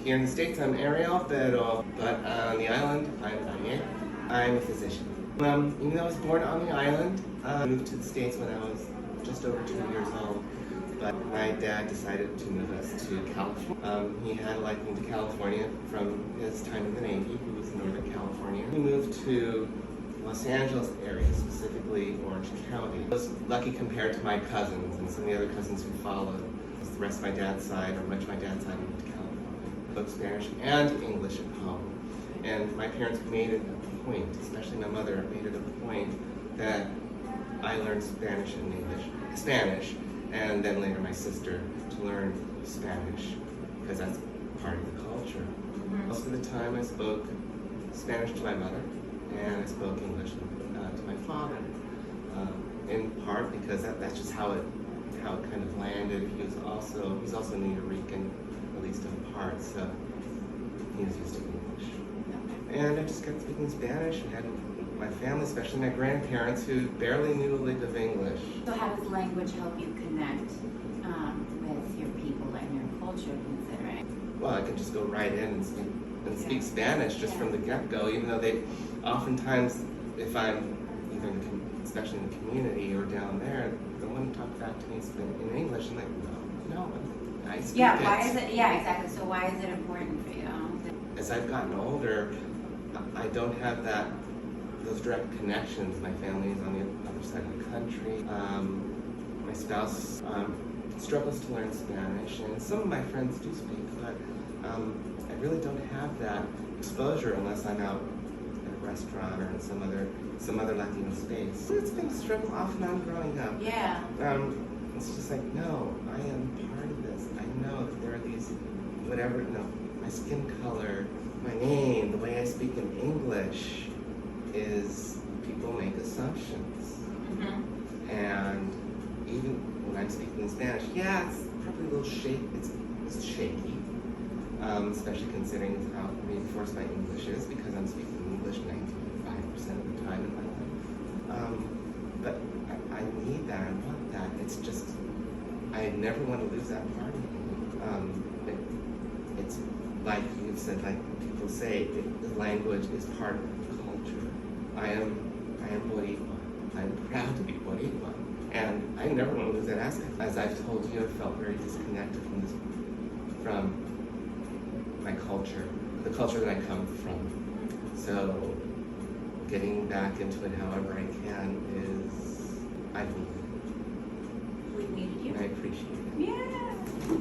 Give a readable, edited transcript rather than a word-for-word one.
Here in the States, I'm Ariel, but on the island, I'm Ariel. I'm a physician. Even though I was born on the island, I moved to the States when I was just over 2 years old. But my dad decided to move us to California. He had a liking to California from his time in the Navy. He was in Northern California. He moved to Los Angeles area, specifically Orange County. I was lucky compared to my cousins and some of the other cousins who followed. The rest of my dad's side, or much of my dad's side, moved to California. Spoke Spanish and English at home. And my parents made it a point, especially my mother, made it a point that I learned Spanish and English. Spanish, and then later my sister to learn Spanish, because that's part of the culture. Most of the time I spoke Spanish to my mother, and I spoke English to my father, in part because that's just how it kind of landed. He's also New Yorican, at least in part, so he was used to English. And I just got speaking Spanish, and had my family, especially my grandparents, who barely knew a lick of English. So how does language help you connect with your people and your culture, considering? Well, I could just go right in and speak Spanish just from the get-go, even though they oftentimes, if I'm either especially in the community or down there, they want to talk back to me in English, and like, no, I speak it. Yeah, why is it? Yeah, exactly. So why is it important for you? As I've gotten older, I don't have those direct connections. My family is on the other side of the country. My spouse struggles to learn Spanish, and some of my friends do speak, but I really don't have that exposure unless I'm out at a restaurant or in some other Latino space. It's been a struggle off and on growing up. Yeah. It's just like, no, I am part of this. I know that there are these, whatever, my skin color, my name, the way I speak in English is, people make assumptions. And even when I'm speaking in Spanish, yeah, it's probably a little shaky. It's shaky, especially considering how reinforced my English is, because I'm speaking English 95% of the time in my life. But I need that, I want that. It's just, I never want to lose that part of me. It's like you've said, like people say, the language is part of the culture. I am Boricua. I'm proud to be Boricua. And I never want to lose that aspect. As I've told you, I felt very disconnected from my culture, the culture that I come from. So getting back into it however I can is, I need it. We needed you. I appreciate it. Yeah.